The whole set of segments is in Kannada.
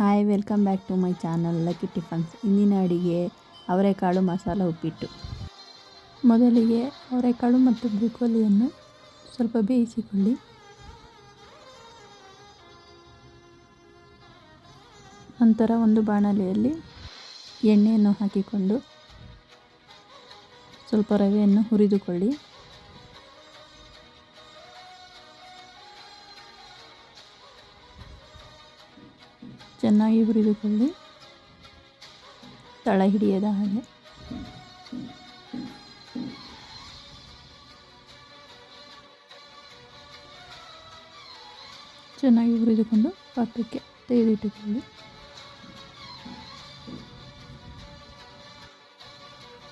Hi, welcome back to my channel Lucky Tiffins. ಇಂದಿನ ಅಡಿಗೆ ಅವರೆಕಾಳು ಮಸಾಲ ಉಪ್ಪಿಟ್ಟು. ಮೊದಲಿಗೆ ಅವರೆಕಾಳು ಮತ್ತು ಬ್ರೊಕೊಲಿಯನ್ನು ಸ್ವಲ್ಪ ಬೇಯಿಸಿಕೊಳ್ಳಿ. ನಂತರ ಒಂದು ಬಾಣಲೆಯಲ್ಲಿ ಎಣ್ಣೆಯನ್ನು ಹಾಕಿಕೊಂಡು ಸ್ವಲ್ಪ ರವೆಯನ್ನು ಹುರಿದುಕೊಳ್ಳಿ. ಚೆನ್ನಾಗಿ ಹುರಿದುಕೊಳ್ಳಿ, ತಳ ಹಿಡಿಯದ ಹಾಗೆ. ಚೆನ್ನಾಗಿ ಹುರಿದುಕೊಂಡು ಪಕ್ಕಕ್ಕೆ ತೆಗೆದಿಟ್ಟುಕೊಳ್ಳಿ.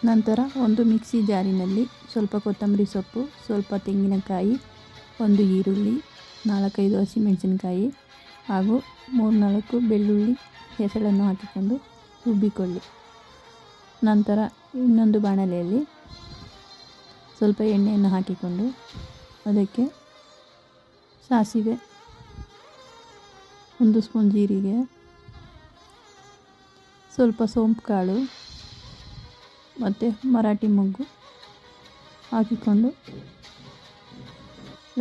ನಂತರ ಒಂದು ಮಿಕ್ಸಿ ಜಾರಿನಲ್ಲಿ ಸ್ವಲ್ಪ ಕೊತ್ತಂಬರಿ ಸೊಪ್ಪು, ಸ್ವಲ್ಪ ತೆಂಗಿನಕಾಯಿ, ಒಂದು ಈರುಳ್ಳಿ, 4-5 ಹಸಿಮೆಣಸಿನಕಾಯಿ ಹಾಗೂ 3-4 ಬೆಳ್ಳುಳ್ಳಿ ಹೆಸಳನ್ನು ಹಾಕಿಕೊಂಡು ರುಬ್ಬಿಕೊಳ್ಳಿ. ನಂತರ ಇನ್ನೊಂದು ಬಾಣಲೆಯಲ್ಲಿ ಸ್ವಲ್ಪ ಎಣ್ಣೆಯನ್ನು ಹಾಕಿಕೊಂಡು ಅದಕ್ಕೆ ಸಾಸಿವೆ, 1 ಸ್ಪೂನ್ ಜೀರಿಗೆ, ಸ್ವಲ್ಪ ಸೋಂಪು ಕಾಳು ಮತ್ತು ಮರಾಠಿ ಮೊಗ್ಗು ಹಾಕಿಕೊಂಡು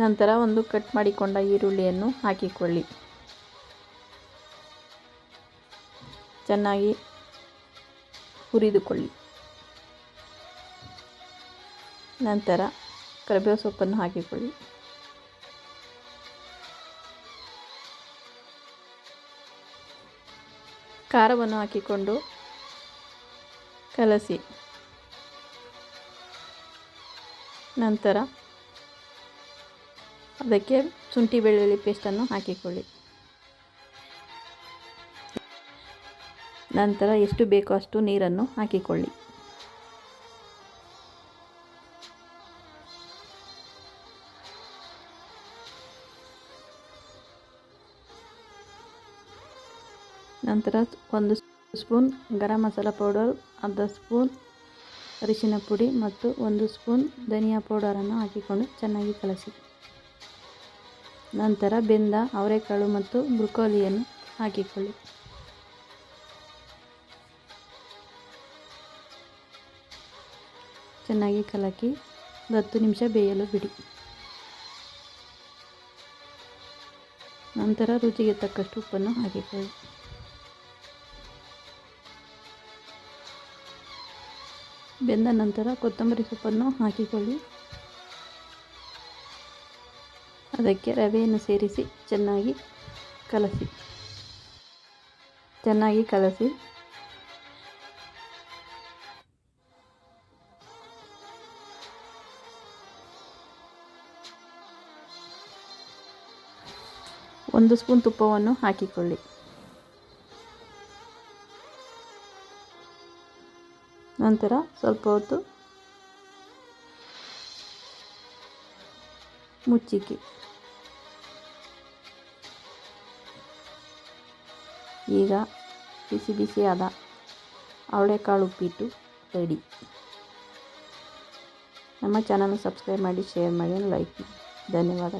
ನಂತರ ಒಂದು ಕಟ್ ಮಾಡಿಕೊಂಡ ಈರುಳ್ಳಿಯನ್ನು ಹಾಕಿಕೊಳ್ಳಿ. ಚೆನ್ನಾಗಿ ಹುರಿದುಕೊಳ್ಳಿ. ನಂತರ ಕರಿಬೇವು ಸೊಪ್ಪನ್ನು ಹಾಕಿಕೊಳ್ಳಿ. ಖಾರವನ್ನು ಹಾಕಿಕೊಂಡು ಕಲಸಿ. ನಂತರ ಅದಕ್ಕೆ ಶುಂಠಿ ಬೆಳ್ಳುಳ್ಳಿ ಪೇಸ್ಟನ್ನು ಹಾಕಿಕೊಳ್ಳಿ. ನಂತರ ಎಷ್ಟು ಬೇಕೋ ಅಷ್ಟು ನೀರನ್ನು ಹಾಕಿಕೊಳ್ಳಿ. ನಂತರ 1 ಸ್ಪೂನ್ ಗರಂ ಮಸಾಲ ಪೌಡರ್, ಅರ್ಧ ಸ್ಪೂನ್ ಅರಿಶಿನ ಪುಡಿ ಮತ್ತು 1 ಸ್ಪೂನ್ ಧನಿಯಾ ಪೌಡರನ್ನು ಹಾಕಿಕೊಂಡು ಚೆನ್ನಾಗಿ ಕಲಸಿ. ನಂತರ ಬೆಂದ ಅವರೆಕಾಳು ಮತ್ತು ಬ್ರೊಕೊಲಿಯನ್ನು ಹಾಕಿಕೊಳ್ಳಿ. ಚೆನ್ನಾಗಿ ಕಲಕಿ 10 ನಿಮಿಷ ಬೇಯಲು ಬಿಡಿ. ನಂತರ ರುಚಿಗೆ ತಕ್ಕಷ್ಟು ಉಪ್ಪನ್ನು ಹಾಕಿಕೊಳ್ಳಿ. ಬೆಂದ ನಂತರ ಕೊತ್ತಂಬರಿ ಸೊಪ್ಪನ್ನು ಹಾಕಿಕೊಳ್ಳಿ. ಅದಕ್ಕೆ ರವೆಯನ್ನು ಸೇರಿಸಿ ಚೆನ್ನಾಗಿ ಕಲಸಿ. ಒಂದು ಸ್ಪೂನ್ ತುಪ್ಪವನ್ನು ಹಾಕಿಕೊಳ್ಳಿ. ನಂತರ ಸ್ವಲ್ಪ ಹೊತ್ತು ಮುಚ್ಚಿಕ್ಕಿ. ಈಗ ಬಿಸಿ ಬಿಸಿಯಾದ ಅವರೆಕಾಳು ಉಪ್ಪಿಟ್ಟು ರೆಡಿ. ನಮ್ಮ ಚಾನಲ್ ಸಬ್ಸ್ಕ್ರೈಬ್ ಮಾಡಿ, ಶೇರ್ ಮಾಡಿ, ಲೈಕ್ ಮಾಡಿ. ಧನ್ಯವಾದ.